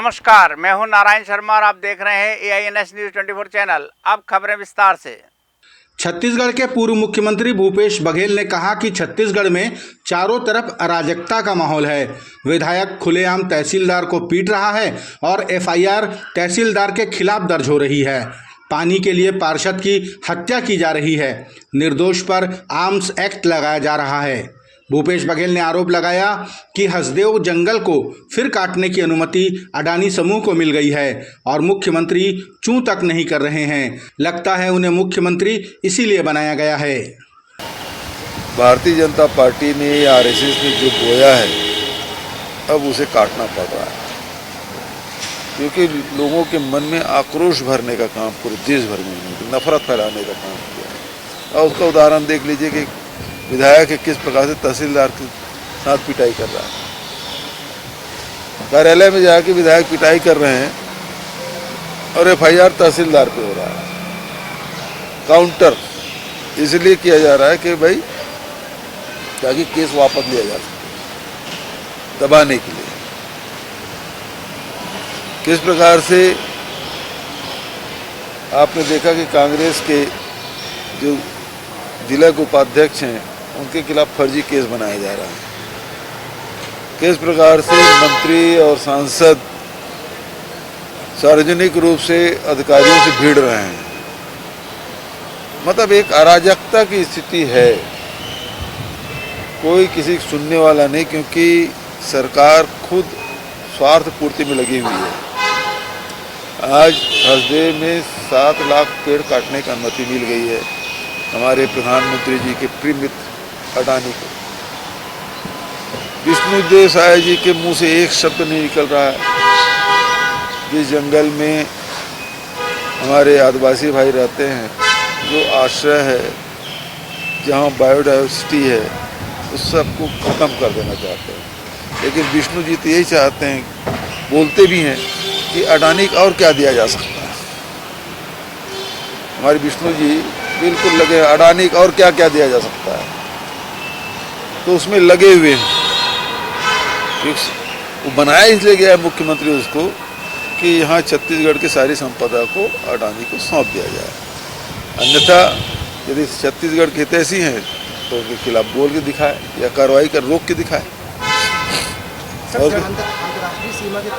नमस्कार, मैं हूं नारायण शर्मा और आप देख रहे हैं AINS न्यूज़ 24 चैनल। अब खबरें विस्तार से। छत्तीसगढ़ के पूर्व मुख्यमंत्री भूपेश बघेल ने कहा कि छत्तीसगढ़ में चारों तरफ अराजकता का माहौल है। विधायक खुलेआम तहसीलदार को पीट रहा है और FIR तहसीलदार के खिलाफ दर्ज हो रही है। पानी के लिए पार्षद की हत्या की जा रही है। निर्दोष पर आर्म्स एक्ट लगाया जा रहा है। भूपेश बघेल ने आरोप लगाया कि हसदेव जंगल को फिर काटने की अनुमति अडानी समूह को मिल गई है और मुख्यमंत्री चूं तक नहीं कर रहे हैं। लगता है उन्हें मुख्यमंत्री इसीलिए बनाया गया है। भारतीय जनता पार्टी ने RSS ने जो बोया है अब उसे काटना पड़ रहा है, क्योंकि लोगों के मन में आक्रोश भरने का काम पूरे देश भर में नफरत फैलाने का काम किया। और उसका उदाहरण देख लीजिए कि विधायक किस प्रकार से तहसीलदार के साथ पिटाई कर रहा है। कार्यालय में जाके विधायक पिटाई कर रहे हैं और FIR तहसीलदार पे हो रहा है। काउंटर इसलिए किया जा रहा है कि भाई ताकि केस वापस लिया जा सके, दबाने के लिए। किस प्रकार से आपने देखा कि कांग्रेस के जो जिला के उपाध्यक्ष हैं उनके खिलाफ फर्जी केस बनाया जा रहा है। किस प्रकार से मंत्री और सांसद सार्वजनिक रूप से अधिकारियों से भिड़ रहे हैं। मतलब एक अराजकता की स्थिति है, कोई किसी को सुनने वाला नहीं, क्योंकि सरकार खुद स्वार्थ पूर्ति में लगी हुई है। आज हसदेव में 7 लाख पेड़ काटने की अनुमति मिल गई है हमारे प्रधानमंत्री जी के प्रिय मित्र अडानी को। विष्णुदेव साय जी के मुंह से एक शब्द नहीं निकल रहा है। जिस जंगल में हमारे आदिवासी भाई रहते हैं, जो आश्रय है, जहाँ बायोडाइवर्सिटी है, उस सबको ख़त्म कर देना चाहते हैं। लेकिन विष्णु जी तो यही चाहते हैं, बोलते भी हैं कि अडानी को और क्या दिया जा सकता है। हमारे विष्णु जी बिल्कुल लगे अडानी को और क्या क्या दिया जा सकता है, तो उसमें लगे हुए हैं। वो बनाया इसलिए गया है मुख्यमंत्री उसको कि यहाँ छत्तीसगढ़ की सारी संपदा को अडानी को सौंप दिया जाए। अन्यथा यदि छत्तीसगढ़ के हितैषी हैं तो उनके खिलाफ बोल के दिखाए या कार्रवाई कर रोक के दिखाए। अंतर्राष्ट्रीय सीमा के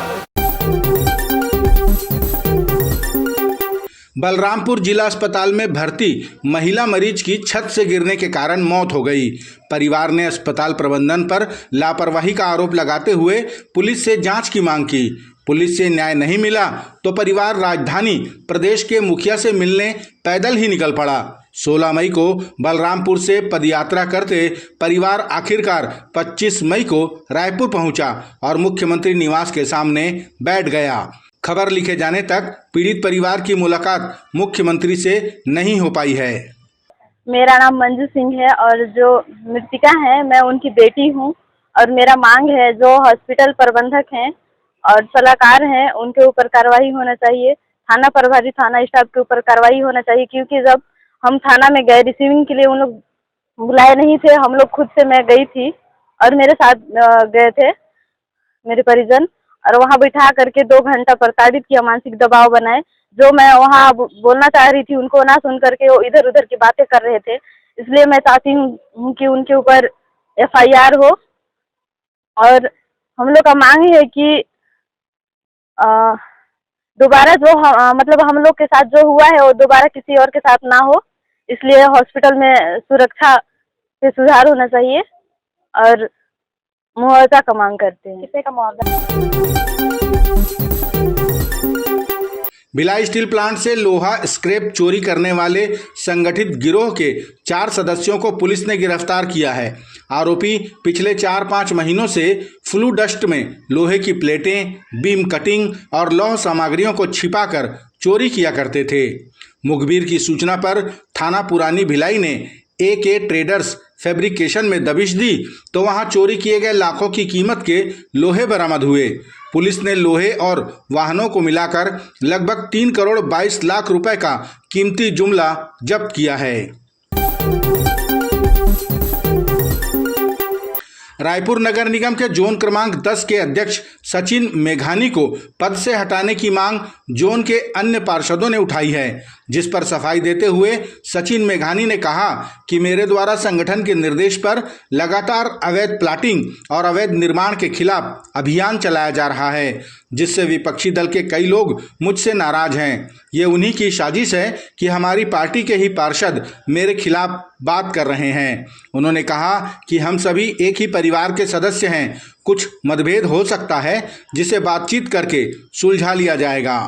बलरामपुर जिला अस्पताल में भर्ती महिला मरीज की छत से गिरने के कारण मौत हो गई। परिवार ने अस्पताल प्रबंधन पर लापरवाही का आरोप लगाते हुए पुलिस से जांच की मांग की। पुलिस से न्याय नहीं मिला तो परिवार राजधानी प्रदेश के मुखिया से मिलने पैदल ही निकल पड़ा। 16 मई को बलरामपुर से पदयात्रा करते परिवार आखिरकार 25 मई को रायपुर पहुंचा और मुख्यमंत्री निवास के सामने बैठ गया। खबर लिखे जाने तक पीड़ित परिवार की मुलाकात मुख्यमंत्री से नहीं हो पाई है। मेरा नाम मंजू सिंह है और जो मृतिका है मैं उनकी बेटी हूं और मेरा मांग है जो हॉस्पिटल प्रबंधक हैं और सलाहकार हैं उनके ऊपर कार्रवाई होना चाहिए। थाना प्रभारी थाना स्टाफ के ऊपर कार्रवाई होना चाहिए, क्योंकि जब हम थाना में गए रिसीविंग के लिए उन लोग बुलाए नहीं थे। हम लोग खुद से, मैं गई थी और मेरे साथ गए थे मेरे परिजन, और वहाँ बैठा करके 2 घंटा प्रताड़ित किया, मानसिक दबाव बनाए। जो मैं वहाँ बोलना चाह रही थी उनको ना सुन करके वो इधर उधर की बातें कर रहे थे। इसलिए मैं चाहती हूँ कि उनके ऊपर FIR हो। और हम लोग का मांग है कि दोबारा जो मतलब हम लोग के साथ जो हुआ है वो दोबारा किसी और के साथ ना हो, इसलिए हॉस्पिटल में सुरक्षा से सुधार होना चाहिए और मुआवजा का मांग करते हैं। कितने का मुआवजा? भिलाई स्टील प्लांट से लोहा स्क्रैप चोरी करने वाले संगठित गिरोह के 4 सदस्यों को पुलिस ने गिरफ्तार किया है। आरोपी पिछले 4-5 महीनों से फ्लू डस्ट में लोहे की प्लेटें, बीम कटिंग और लौह सामग्रियों को छिपाकर चोरी किया करते थे। मुखबिर की सूचना पर थाना पुरानी भिलाई ने AK ट्रेडर्स फैब्रिकेशन में दबिश दी तो वहां चोरी किए गए लाखों की कीमत के लोहे बरामद हुए। पुलिस ने लोहे और वाहनों को मिलाकर लगभग 3 करोड़ 22 लाख रुपए का कीमती जुमला जब्त किया है। रायपुर नगर निगम के जोन क्रमांक 10 के अध्यक्ष सचिन मेघानी को पद से हटाने की मांग जोन के अन्य पार्षदों ने उठाई है, जिस पर सफाई देते हुए सचिन मेघानी ने कहा कि मेरे द्वारा संगठन के निर्देश पर लगातार अवैध प्लाटिंग और अवैध निर्माण के खिलाफ अभियान चलाया जा रहा है, जिससे विपक्षी दल के कई लोग मुझसे नाराज हैं। ये उन्हीं की साजिश है कि हमारी पार्टी के ही पार्षद मेरे खिलाफ बात कर रहे हैं। उन्होंने कहा कि हम सभी एक ही परिवार के सदस्य हैं, कुछ मतभेद हो सकता है जिसे बातचीत करके सुलझा लिया जाएगा।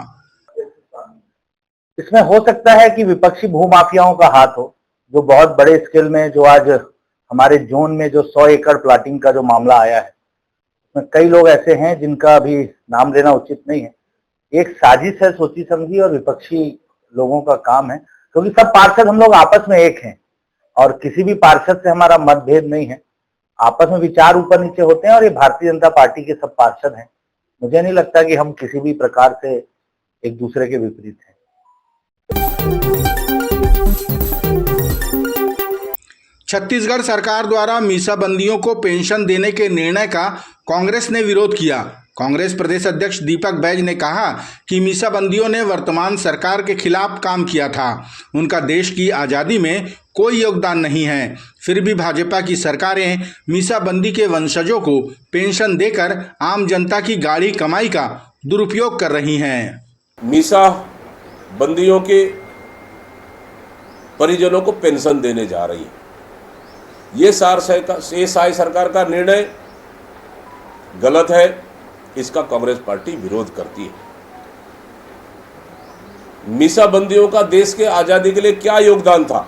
इसमें हो सकता है कि विपक्षी भूमाफियाओं का हाथ हो, जो बहुत बड़े स्केल में जो आज हमारे जोन में जो 100 एकड़ प्लाटिंग का जो मामला आया है, उसमें कई लोग ऐसे हैं जिनका अभी नाम लेना उचित नहीं है। एक साजिश है सोची समझी और विपक्षी लोगों का काम है, क्योंकि सब पार्षद हम लोग आपस में एक हैं और किसी भी पार्षद से हमारा मतभेद नहीं है। आपस में विचार ऊपर नीचे होते हैं और ये भारतीय जनता पार्टी के सब पार्षद हैं। मुझे नहीं लगता कि हम किसी भी प्रकार से एक दूसरे के विपरीत हैं। छत्तीसगढ़ सरकार द्वारा मीसाबंदियों को पेंशन देने के निर्णय का कांग्रेस ने विरोध किया। कांग्रेस प्रदेश अध्यक्ष दीपक बैज ने कहा कि मीसाबंदियों ने वर्तमान सरकार के खिलाफ काम किया था, उनका देश की आज़ादी में कोई योगदान नहीं है। फिर भी भाजपा की सरकारें मीसाबंदी के वंशजों को पेंशन देकर आम जनता की गाढ़ी कमाई का दुरुपयोग कर रही हैं। मीसा बंदियों के परिजनों को पेंशन देने जा रही है। ये साई सरकार का निर्णय गलत है, इसका कांग्रेस पार्टी विरोध करती है। मीसा बंदियों का देश के आजादी के लिए क्या योगदान था?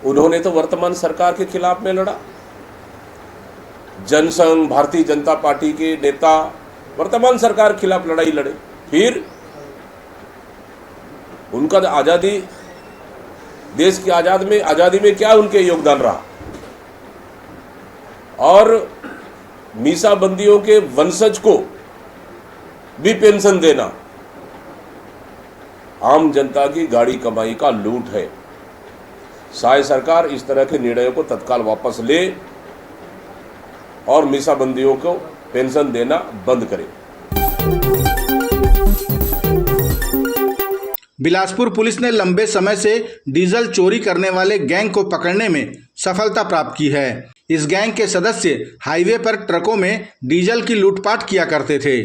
उन्होंने तो वर्तमान सरकार के खिलाफ में लड़ा। जनसंघ, भारतीय जनता पार्टी के नेता वर्तमान सरकार के खिलाफ लड़ाई लड़े। फिर उनका आजादी, देश की आजादी में क्या उनके योगदान रहा? और मीसा बंदियों के वंशज को भी पेंशन देना आम जनता की गाढ़ी कमाई का लूट है। साई सरकार इस तरह के निर्णयों को तत्काल वापस ले और मीसा बंदियों को पेंशन देना बंद करे। बिलासपुर पुलिस ने लंबे समय से डीजल चोरी करने वाले गैंग को पकड़ने में सफलता प्राप्त की है। इस गैंग के सदस्य हाईवे पर ट्रकों में डीजल की लूटपाट किया करते थे।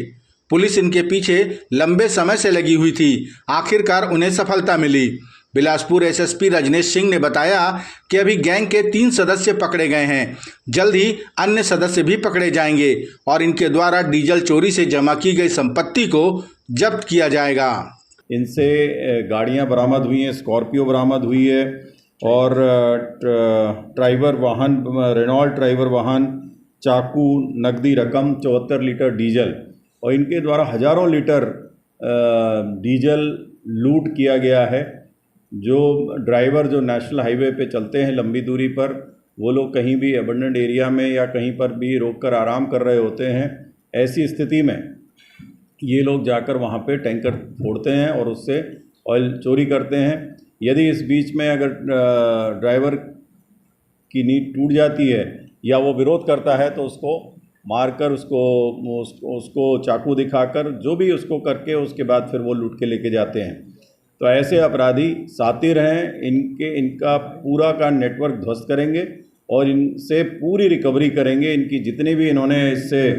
पुलिस इनके पीछे लंबे समय से लगी हुई थी। आखिरकार उन्हें सफलता मिली। बिलासपुर एसएसपी रजनेश सिंह ने बताया कि अभी गैंग के 3 सदस्य पकड़े गए हैं। जल्द ही अन्य सदस्य भी पकड़े जाएंगे और इनके द्वारा डीजल चोरी से जमा की गई संपत्ति को जब्त किया जाएगा। इनसे गाड़ियां बरामद हुई हैं, स्कॉर्पियो बरामद हुई है और ड्राइवर वाहन, रेनॉल्ट ड्राइवर वाहन, चाकू, नकदी रकम, 74 लीटर डीजल और इनके द्वारा हज़ारों लीटर डीजल लूट किया गया है। जो ड्राइवर जो नेशनल हाईवे पे चलते हैं लंबी दूरी पर, वो लोग कहीं भी अबंडेंट एरिया में या कहीं पर भी रोककर आराम कर रहे होते हैं। ऐसी स्थिति में ये लोग जाकर वहाँ पे टैंकर फोड़ते हैं और उससे ऑयल चोरी करते हैं। यदि इस बीच में अगर ड्राइवर की नींद टूट जाती है या वो विरोध करता है तो उसको मारकर उसको चाकू दिखाकर जो भी उसको करके उसके बाद फिर वो लूट के लेके जाते हैं। तो ऐसे अपराधी सातिर हैं। इनका पूरा का नेटवर्क ध्वस्त करेंगे और इनसे पूरी रिकवरी करेंगे। इनकी जितनी भी इन्होंने इससे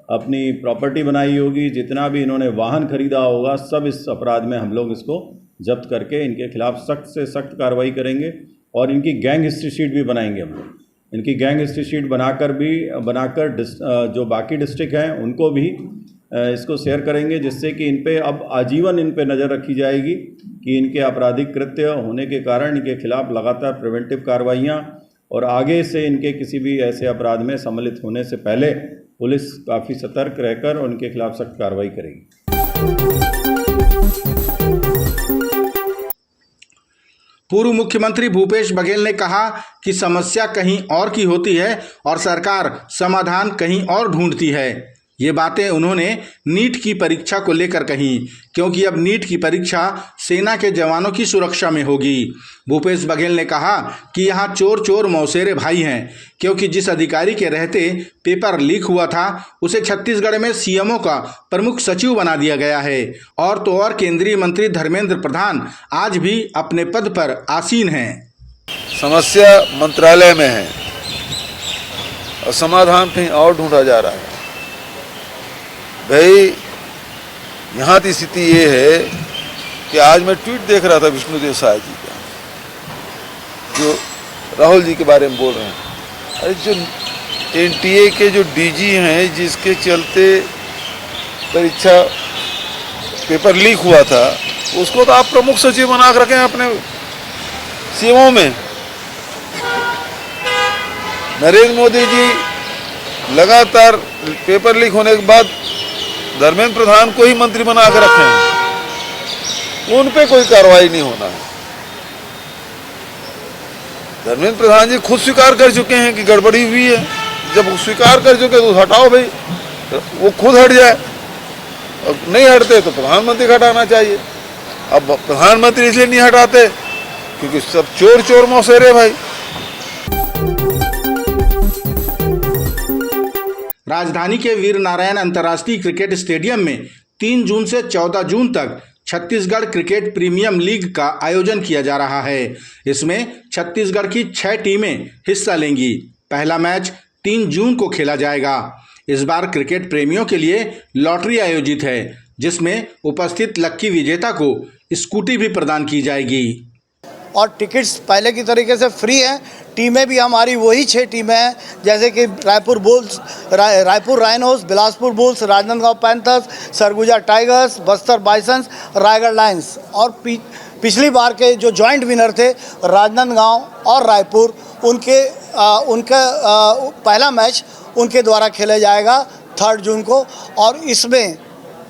अपनी प्रॉपर्टी बनाई होगी, जितना भी इन्होंने वाहन खरीदा होगा, सब इस अपराध में हम लोग इसको जब्त करके इनके खिलाफ सख्त से सख्त कार्रवाई करेंगे और इनकी गैंग हिस्ट्री शीट भी बनाएंगे हम लोग। इनकी गैंग हिस्ट्री शीट बनाकर जो बाकी डिस्ट्रिक्ट हैं उनको भी इसको शेयर करेंगे, जिससे कि इन पे अब आजीवन इन पे नज़र रखी जाएगी कि इनके आपराधिक कृत्य होने के कारण इनके खिलाफ लगातार प्रिवेंटिव कार्रवाइयाँ और आगे से इनके किसी भी ऐसे अपराध में सम्मिलित होने से पहले पुलिस काफ़ी सतर्क रहकर उनके खिलाफ सख्त कार्रवाई करेगी। पूर्व मुख्यमंत्री भूपेश बघेल ने कहा कि समस्या कहीं और की होती है और सरकार समाधान कहीं और ढूंढती है। ये बातें उन्होंने नीट की परीक्षा को लेकर कही, क्योंकि अब नीट की परीक्षा सेना के जवानों की सुरक्षा में होगी। भूपेश बघेल ने कहा कि यहाँ चोर चोर मौसेरे भाई हैं, क्योंकि जिस अधिकारी के रहते पेपर लीक हुआ था उसे छत्तीसगढ़ में सीएमओ का प्रमुख सचिव बना दिया गया है। और तो और केंद्रीय मंत्री धर्मेंद्र प्रधान आज भी अपने पद पर आसीन हैं। समस्या मंत्रालय में है और समाधान कहीं और ढूंढा जा रहा है। भाई यहाँ की स्थिति ये है कि आज मैं ट्वीट देख रहा था विष्णुदेव साय जी का, जो राहुल जी के बारे में बोल रहे हैं। अरे जो एनटीए के जो डीजी हैं, जिसके चलते परीक्षा पेपर लीक हुआ था, उसको तो आप प्रमुख सचिव बना कर रखें अपने सीएमओ में। नरेंद्र मोदी जी लगातार पेपर लीक होने के बाद धर्मेंद्र प्रधान को ही मंत्री बना कर रखे हैं, उन पे कोई कार्रवाई नहीं होना है। धर्मेंद्र प्रधान जी खुद स्वीकार कर चुके हैं कि गड़बड़ी हुई है। जब स्वीकार कर चुके तो हटाओ भाई, वो खुद हट जाए। अब नहीं हटते तो प्रधानमंत्री को हटाना चाहिए। अब प्रधानमंत्री इसलिए नहीं हटाते क्योंकि सब चोर चोर मौसेरे भाई। राजधानी के वीर नारायण अंतर्राष्ट्रीय क्रिकेट स्टेडियम में 3 जून से 14 जून तक छत्तीसगढ़ क्रिकेट प्रीमियम लीग का आयोजन किया जा रहा है। इसमें छत्तीसगढ़ की 6 टीमें हिस्सा लेंगी। पहला मैच 3 जून को खेला जाएगा। इस बार क्रिकेट प्रेमियों के लिए लॉटरी आयोजित है, जिसमें उपस्थित लक्की विजेता को स्कूटी भी प्रदान की जाएगी। और टिकट्स पहले की तरीके से फ्री हैं। टीमें भी हमारी वही 6 टीमें हैं, जैसे कि Raipur bulls, Raipur rhinos, Bilaspur bulls, Rajnandgaon panthers, Surguja tigers, Bastar बाइसन्स, Raigarh Lions. और पिछली बार के जो जॉइंट विनर थे राजनांदगांव और रायपुर, उनका पहला मैच उनके द्वारा खेला जाएगा 3 जून को। और इसमें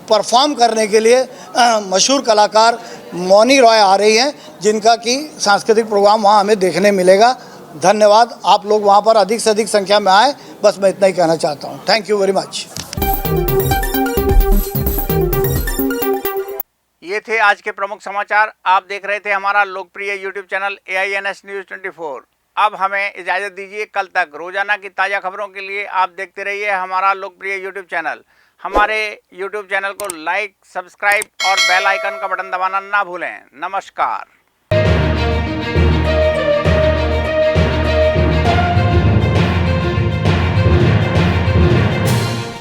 परफॉर्म करने के लिए मशहूर कलाकार मौनी रॉय आ रही हैं, जिनका कि सांस्कृतिक प्रोग्राम वहाँ हमें देखने मिलेगा। धन्यवाद। आप लोग वहाँ पर अधिक से अधिक संख्या में आए, बस मैं इतना ही कहना चाहता हूँ। Thank you very much. ये थे आज के प्रमुख समाचार। आप देख रहे थे हमारा लोकप्रिय यूट्यूब चैनल AINS न्यूज़ 24। अब हमें इजाज़त दीजिए। कल तक रोजाना की ताज़ा खबरों के लिए आप देखते रहिए हमारा लोकप्रिय यूट्यूब चैनल। हमारे यूट्यूब चैनल को लाइक, सब्सक्राइब और बेल आइकन का बटन दबाना ना भूलें। नमस्कार।